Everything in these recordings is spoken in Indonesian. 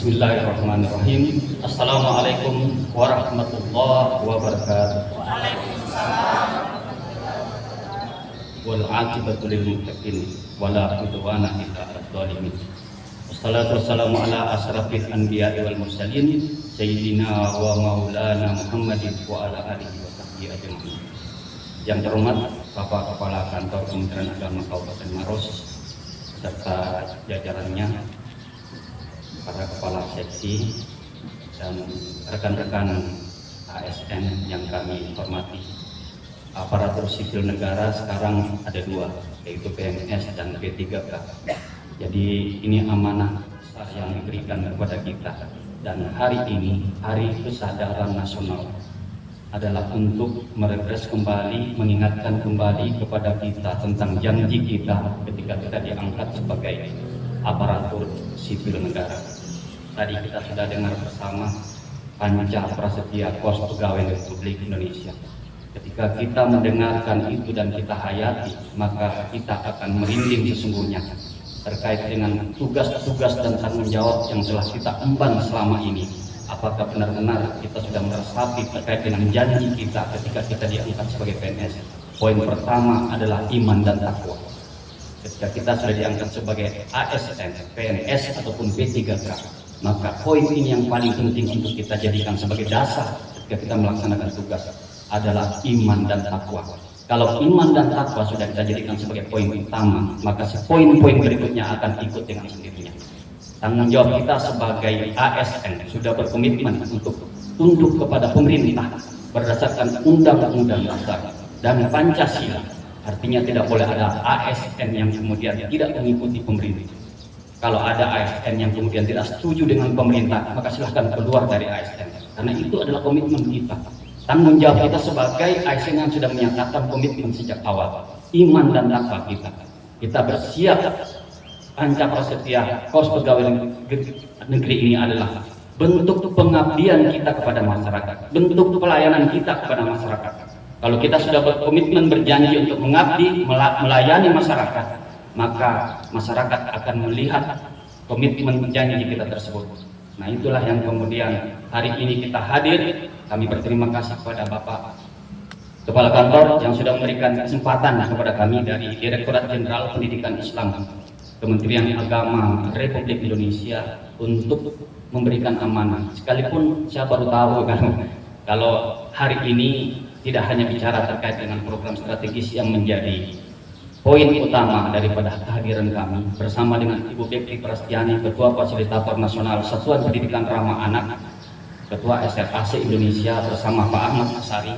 Bismillahirrahmanirrahim. Assalamualaikum warahmatullahi wabarakatuh. Waalaikumsalam. Wal aqibatu lil muttaqin wala udwana illa 'alal zalimin. Wassalatu wassalamu ala asrafil anbiya'i wal mursalin sayyidina wa maulana Muhammadin wa ala alihi wa sahbihi ajma'in. Yang terhormat Bapak Kepala Kantor Kementerian Agama Kabupaten Maros serta jajarannya, para kepala seksi dan rekan-rekan ASN yang kami hormati. Aparatur sipil negara sekarang ada dua, yaitu PNS dan P3K. Jadi ini amanah yang diberikan kepada kita, dan hari ini hari kesadaran nasional adalah untuk merefresh kembali, mengingatkan kembali kepada kita tentang janji kita ketika kita diangkat sebagai aparatur sipil negara. Tadi kita sudah dengar bersama Panca Prasetya Kos Pegawai Republik Indonesia. Ketika kita mendengarkan itu dan kita hayati, maka kita akan merinding sesungguhnya terkait dengan tugas-tugas dan tanggung jawab yang telah kita emban selama ini. Apakah benar-benar kita sudah meresapi terkait dengan janji kita ketika kita diangkat sebagai PNS? Poin pertama adalah iman dan takwa. Ketika kita sudah diangkat sebagai ASN, PNS ataupun P3K, maka poin ini yang paling penting untuk kita jadikan sebagai dasar ketika kita melaksanakan tugas adalah iman dan takwa. Kalau iman dan takwa sudah kita jadikan sebagai poin utama, maka poin-poin berikutnya akan ikut dengan sendirinya. Tanggung jawab kita sebagai ASN sudah berkomitmen untuk tunduk kepada pemerintah berdasarkan Undang-Undang Dasar dan Pancasila. Artinya tidak boleh ada ASN yang kemudian tidak mengikuti pemerintah. Kalau ada ASN yang kemudian tidak setuju dengan pemerintah, maka silahkan keluar dari ASN. Karena itu adalah komitmen kita. Tanggung jawab kita sebagai ASN yang sudah menyatakan komitmen sejak awal. Iman dan takwa kita. Kita bersiap. Panca Prasetya Kos Pegawai Negeri ini adalah bentuk pengabdian kita kepada masyarakat, bentuk pelayanan kita kepada masyarakat. Kalau kita sudah berkomitmen berjanji untuk mengabdi, melayani masyarakat, maka masyarakat akan melihat komitmen janji kita tersebut. Nah, itulah yang kemudian hari ini kita hadir. Kami berterima kasih kepada Bapak Kepala Kantor yang sudah memberikan kesempatan kepada kami dari Direktorat Jenderal Pendidikan Islam Kementerian Agama Republik Indonesia untuk memberikan amanah. Sekalipun saya baru tahu kan, kalau hari ini tidak hanya bicara terkait dengan program strategis yang menjadi poin utama daripada kehadiran kami bersama dengan Ibu Bekti Prastiani, Ketua Fasilitator Nasional Satuan Pendidikan Ramah Anak, Ketua SRAC Indonesia bersama Pak Ahmad Asari,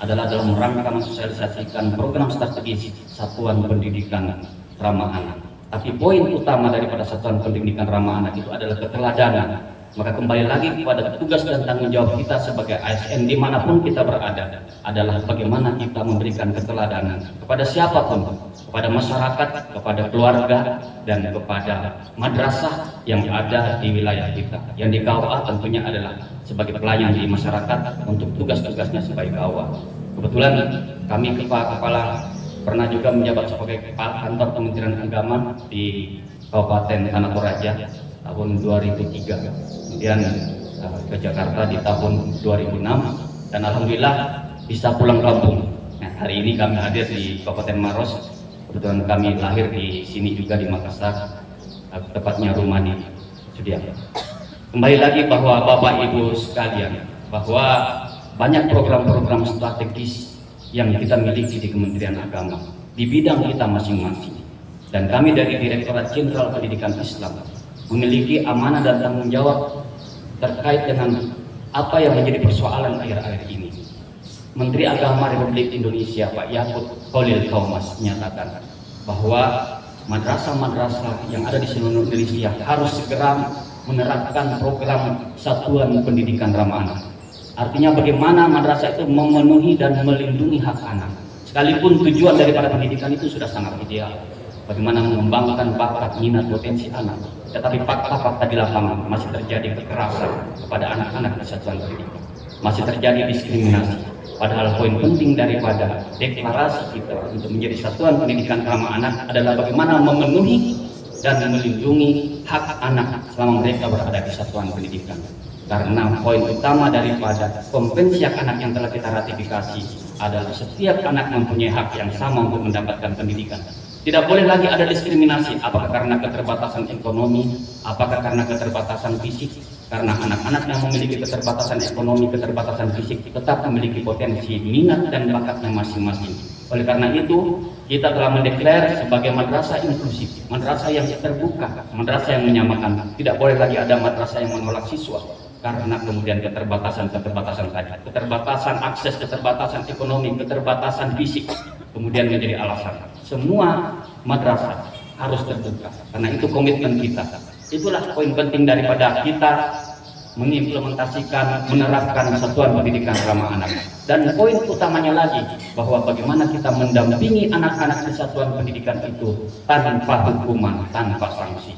adalah dalam rangka mensosialisasikan program strategis Satuan Pendidikan Ramah Anak. Tapi poin utama daripada Satuan Pendidikan Ramah Anak itu adalah keteladanan. Maka kembali lagi kepada tugas dan tanggung jawab kita sebagai ASN dimanapun kita berada adalah bagaimana kita memberikan keteladanan kepada siapapun, kepada masyarakat, kepada keluarga, dan kepada madrasah yang ada di wilayah kita. Yang di KUA tentunya adalah sebagai pelayan di masyarakat untuk tugas-tugasnya sebagai KUA. Kebetulan kami kepala pernah juga menjabat sebagai Kepala Kantor Kementerian Agama di Kabupaten Tanah Toraja tahun 2003, kemudian ke Jakarta di tahun 2006, dan alhamdulillah bisa pulang kampung. Nah, hari ini kami hadir di Kabupaten Maros. Kebetulan kami lahir di sini juga di Makassar, tepatnya rumah di Sudiang. Kembali lagi bahwa Bapak Ibu sekalian, bahwa banyak program-program strategis yang kita miliki di Kementerian Agama di bidang kita masing-masing, dan kami dari Direktorat Jenderal Pendidikan Islam memiliki amanah dan tanggung jawab terkait dengan apa yang menjadi persoalan akhir-akhir ini. Menteri Agama Republik Indonesia Pak Yakut Khalil Qaumas menyatakan bahwa madrasah-madrasah yang ada di seluruh Indonesia harus segera menerapkan program Satuan Pendidikan Ramah Anak. Artinya bagaimana madrasah itu memenuhi dan melindungi hak anak. Sekalipun tujuan daripada pendidikan itu sudah sangat ideal. Bagaimana mengembangkan bakat, minat, potensi anak. Tetapi fakta-fakta di lapangan masih terjadi kekerasan kepada anak-anak di satuan pendidikan. Masih terjadi diskriminasi. Padahal poin penting daripada deklarasi kita untuk menjadi Satuan Pendidikan Ramah Anak adalah bagaimana memenuhi dan melindungi hak anak selama mereka berada di satuan pendidikan. Karena poin utama daripada konvensi hak anak yang telah kita ratifikasi adalah setiap anak mempunyai hak yang sama untuk mendapatkan pendidikan. Tidak boleh lagi ada diskriminasi, apakah karena keterbatasan ekonomi, apakah karena keterbatasan fisik. Karena anak-anak yang memiliki keterbatasan ekonomi, keterbatasan fisik tetap memiliki potensi minat dan bakatnya masing-masing. Oleh karena itu, kita telah mendeklar sebagai madrasah inklusif, madrasah yang terbuka, madrasah yang menyamakan. Tidak boleh lagi ada madrasah yang menolak siswa karena kemudian keterbatasan tadi, keterbatasan akses, keterbatasan ekonomi, keterbatasan fisik, kemudian menjadi alasan. Semua madrasah harus terbuka, karena itu komitmen kita. Itulah poin penting daripada kita mengimplementasikan, menerapkan satuan pendidikan ramah anak. Dan poin utamanya lagi, bahwa bagaimana kita mendampingi anak-anak di satuan pendidikan itu tanpa hukuman, tanpa sanksi.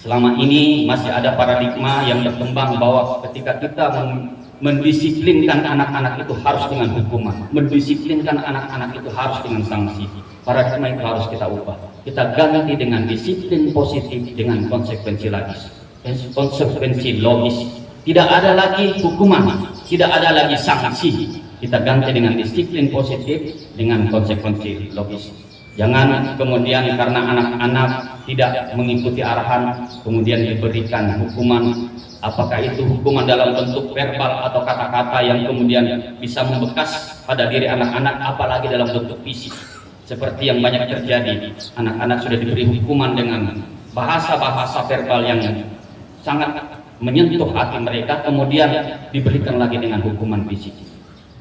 Selama ini masih ada paradigma yang berkembang bahwa ketika kita mendisiplinkan anak-anak itu harus dengan hukuman, mendisiplinkan anak-anak itu harus dengan sanksi. Paradigma itu harus kita ubah. Kita ganti dengan disiplin positif dengan konsekuensi logis. Tidak ada lagi hukuman, tidak ada lagi sanksi. Kita ganti dengan disiplin positif dengan konsekuensi logis. Jangan kemudian karena anak-anak tidak mengikuti arahan kemudian diberikan hukuman, apakah itu hukuman dalam bentuk verbal atau kata-kata yang kemudian bisa membekas pada diri anak-anak, apalagi dalam bentuk fisik. Seperti yang banyak terjadi, anak-anak sudah diberi hukuman dengan bahasa-bahasa verbal yang sangat menyentuh hati mereka, kemudian diberikan lagi dengan hukuman fisik.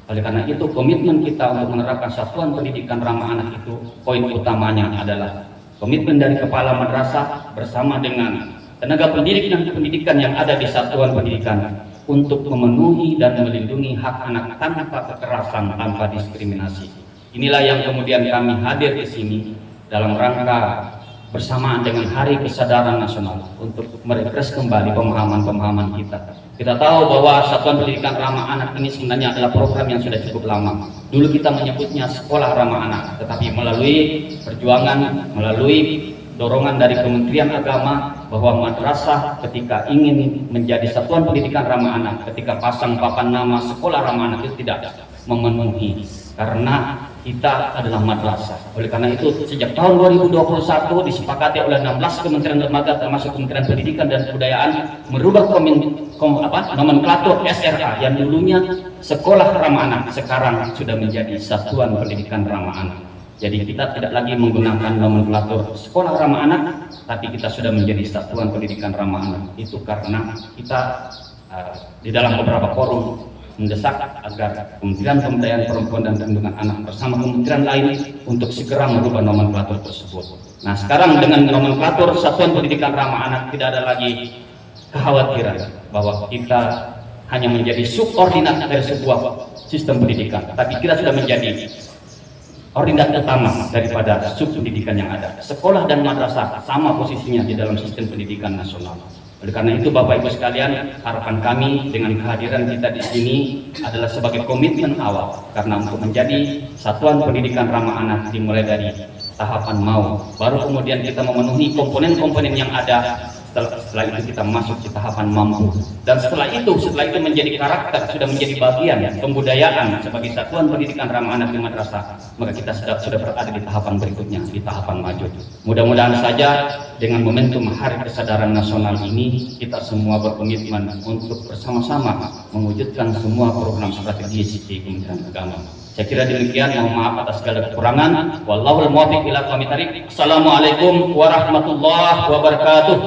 Oleh karena itu, komitmen kita untuk menerapkan satuan pendidikan ramah anak itu, poin utamanya adalah komitmen dari kepala madrasah bersama dengan tenaga pendidik dan pendidikan yang ada di satuan pendidikan untuk memenuhi dan melindungi hak anak tanpa kekerasan, tanpa diskriminasi. Inilah yang kemudian kami hadir di sini dalam rangka bersamaan dengan Hari Kesadaran Nasional untuk merefresh kembali pemahaman-pemahaman kita. Kita tahu bahwa Satuan Pendidikan Ramah Anak ini sebenarnya adalah program yang sudah cukup lama. Dulu kita menyebutnya Sekolah Ramah Anak, tetapi melalui perjuangan, melalui dorongan dari Kementerian Agama bahwa madrasah ketika ingin menjadi Satuan Pendidikan Ramah Anak, ketika pasang papan nama Sekolah Ramah Anak itu tidak memenuhi, karena kita adalah madrasah. Oleh karena itu sejak tahun 2021 disepakati oleh 16 kementerian lembaga termasuk Kementerian Pendidikan dan Kebudayaan merubah nomenklatur SRA yang dulunya Sekolah Ramah Anak sekarang sudah menjadi Satuan Pendidikan Ramah Anak. Jadi kita tidak lagi menggunakan nomenklatur Sekolah Ramah Anak, tapi kita sudah menjadi Satuan Pendidikan Ramah Anak. Itu karena kita di dalam beberapa forum mendesak agar Kementerian Pemberdayaan Perempuan dan Perlindungan Anak bersama kementerian lain untuk segera merubah nomenklatur tersebut. Nah, sekarang dengan nomenklatur Satuan Pendidikan Ramah Anak tidak ada lagi kekhawatiran bahwa kita hanya menjadi subordinat dari sebuah sistem pendidikan, tapi kita sudah menjadi ordinat utama daripada sub pendidikan yang ada. Sekolah dan madrasah sama posisinya di dalam sistem pendidikan nasional. Oleh karena itu, Bapak Ibu sekalian, harapan kami dengan kehadiran kita di sini adalah sebagai komitmen awal, karena untuk menjadi Satuan Pendidikan Ramah Anak dimulai dari tahapan mau, baru kemudian kita memenuhi komponen-komponen yang ada. Setelah itu kita masuk di tahapan mampu, dan setelah itu menjadi karakter, sudah menjadi bagian kebudayaan sebagai Satuan Pendidikan Ramah Anak di madrasah, maka kita sudah berada di tahapan berikutnya, di tahapan maju. Mudah-mudahan saja dengan momentum Hari Kesadaran Nasional ini kita semua berkomitmen untuk bersama-sama mewujudkan semua program strategis di Kementerian Agama. Saya kira demikian, mohon maaf atas segala kekurangan. Wallahul muwaffiq ila aqwamit thariq. Assalamualaikum warahmatullahi wabarakatuh.